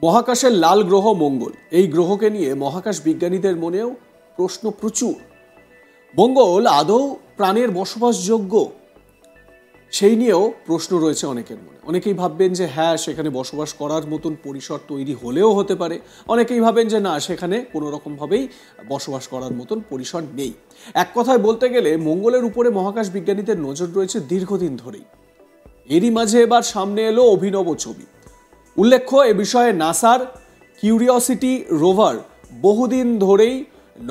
মহাকাশের লাল গ্রহ মঙ্গল, এই গ্রহকে নিয়ে মহাকাশ বিজ্ঞানীদের মনেও প্রশ্ন প্রচুর। মঙ্গল আদৌ প্রাণের বসবাসযোগ্য, সেই নিয়েও প্রশ্ন রয়েছে অনেকের মনে। অনেকেই ভাববেন যে হ্যাঁ, সেখানে বসবাস করার মতন পরিসর তৈরি হলেও হতে পারে, অনেকেই ভাবেন যে না, সেখানে কোনো রকমভাবেই বসবাস করার মতন পরিসর নেই। এক কথায় বলতে গেলে মঙ্গলের উপরে মহাকাশ বিজ্ঞানীদের নজর রয়েছে দীর্ঘদিন ধরেই। এরই মাঝে এবার সামনে এলো অভিনব ছবি। উল্লেখ্য, এ বিষয়ে নাসার কিউরিওসিটি রোভার বহুদিন ধরেই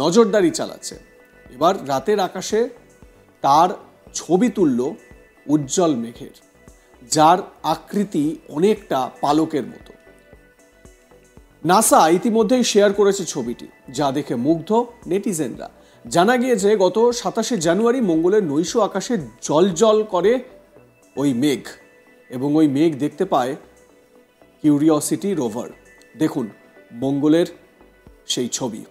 নজরদারি চালাচ্ছে। এবার রাতের আকাশে তার ছবি তুলল উজ্জ্বল মেঘের, যার আকৃতি অনেকটা পালকের মতো। নাসা ইতিমধ্যেই শেয়ার করেছে ছবিটি, যা দেখে মুগ্ধ নেটিজেনরা। জানা গিয়েছে গত 27শে জানুয়ারি মঙ্গলের নৈশ আকাশে জ্বলজ্বল করে ওই মেঘ, এবং ওই মেঘ দেখতে পায় কিউরিওসিটি রোভার। দেখুন মঙ্গলের সেই ছবি।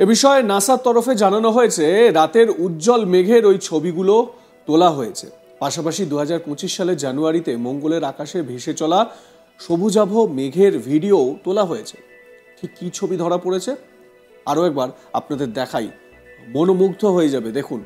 এ বিষয়ে নাসার তরফে জানানো হয়েছে, রাতের উজ্জ্বল মেঘের ওই ছবিগুলো তোলা হয়েছে। পাশাপাশি 2025 সালের জানুয়ারিতে মঙ্গলের আকাশে ভেসে চলা সবুজাভ মেঘের ভিডিও তোলা হয়েছে। ঠিক কী ছবি ধরা পড়েছে আরও একবার আপনাদের দেখাই, মনোমুগ্ধ হয়ে যাবে। দেখুন।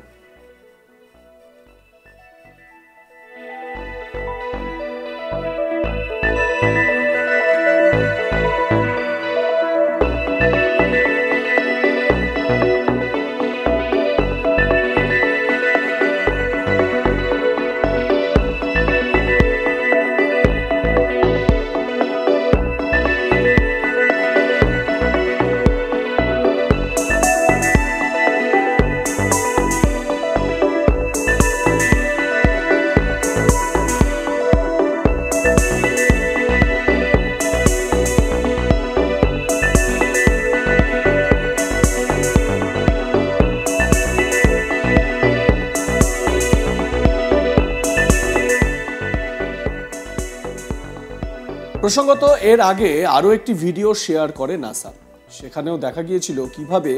প্রসঙ্গত, এর আগে আরও একটি ভিডিও শেয়ার করে নাসা। সেখানেও দেখা গিয়েছিল কিভাবে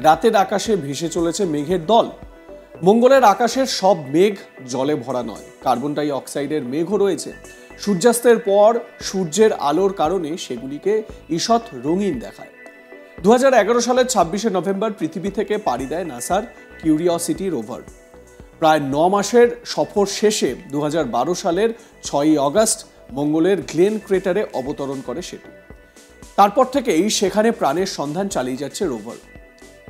রাতের আকাশে ভেসে চলেছে মেঘের দল। মঙ্গলের আকাশের সব মেঘ জলে ভরা নয়, কার্বন ডাই অক্সাইডের মেঘও রয়েছে। সূর্যাস্তের পর সূর্যের আলোর কারণে সেগুলিকে ঈষৎ রঙিন দেখায়। 2011 সালের 26শে নভেম্বর পৃথিবী থেকে পাড়ি দেয় নাসার কিউরিওসিটি রোভার। প্রায় 9 মাসের সফর শেষে 2012 সালের 6ই অগস্ট মঙ্গলের গ্লেন ক্রেটারে অবতরণ করে সেটি। তারপর থেকেই সেখানে প্রাণের সন্ধান চালিয়ে যাচ্ছে রোভার।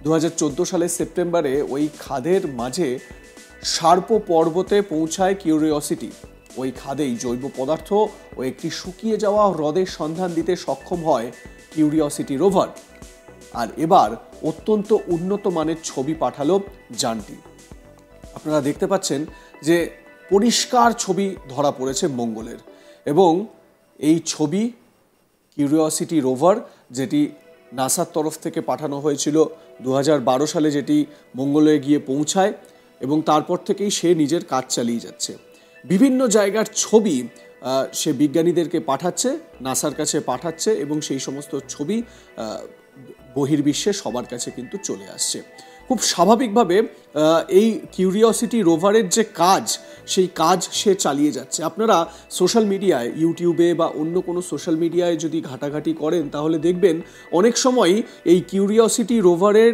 2014 সালের সেপ্টেম্বরে ওই খাদের মাঝে শার্পো পর্বতে পৌঁছায় কিউরিওসিটি। ওই খাদেই জৈব পদার্থ ও একটি শুকিয়ে যাওয়া হ্রদের সন্ধান দিতে সক্ষম হয় কিউরিওসিটি রোভার। আর এবার অত্যন্ত উন্নত মানের ছবি পাঠালো যানটি। আপনারা দেখতে পাচ্ছেন যে পরিষ্কার ছবি ধরা পড়েছে মঙ্গলের, এবং এই ছবি কিউরিওসিটি রোভার, যেটি নাসার তরফ থেকে পাঠানো হয়েছিল 2012 সালে, যেটি মঙ্গলে গিয়ে পৌঁছায় এবং তারপর থেকেই সে নিজের কাজ চালিয়ে যাচ্ছে। বিভিন্ন জায়গার ছবি সে বিজ্ঞানীদেরকে পাঠাচ্ছে, নাসার কাছে পাঠাচ্ছে, এবং সেই সমস্ত ছবি বহির্বিশ্বে সবার কাছে কিন্তু চলে আসছে। খুব স্বাভাবিকভাবে এই কিউরিওসিটি রোভারের যে কাজ, সেই কাজ সে চালিয়ে যাচ্ছে। আপনারা সোশ্যাল মিডিয়ায়, ইউটিউবে বা অন্য কোনো সোশ্যাল মিডিয়ায় যদি ঘাটাঘাটি করেন, তাহলে দেখবেন অনেক সময় এই কিউরিওসিটি রোভারের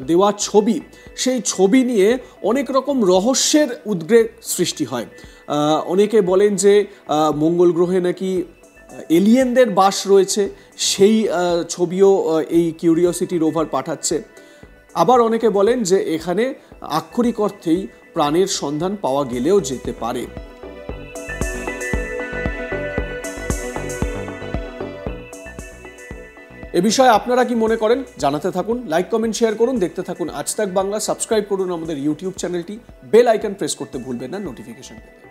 দেওয়া ছবি, সেই ছবি নিয়ে অনেক রকম রহস্যের উদ্বেগ সৃষ্টি হয়। অনেকে বলেন যে মঙ্গল গ্রহে নাকি এলিয়েনদের বাস রয়েছে, সেই ছবিও এই কিউরিওসিটি রোভার পাঠাচ্ছে। আবার অনেকে বলেন যে এখানে আক্ষরিক অর্থেই প্রাণের সন্ধান পাওয়া গেলেও যেতে পারে। এ বিষয়ে আপনারা কি মনে করেন জানাতে থাকুন, লাইক কমেন্ট শেয়ার করুন, দেখতে থাকুন আজ তাক বাংলা, সাবস্ক্রাইব করুন আমাদের ইউটিউব চ্যানেলটি, বেল আইকন প্রেস করতে ভুলবেন না নোটিফিকেশন পেতে।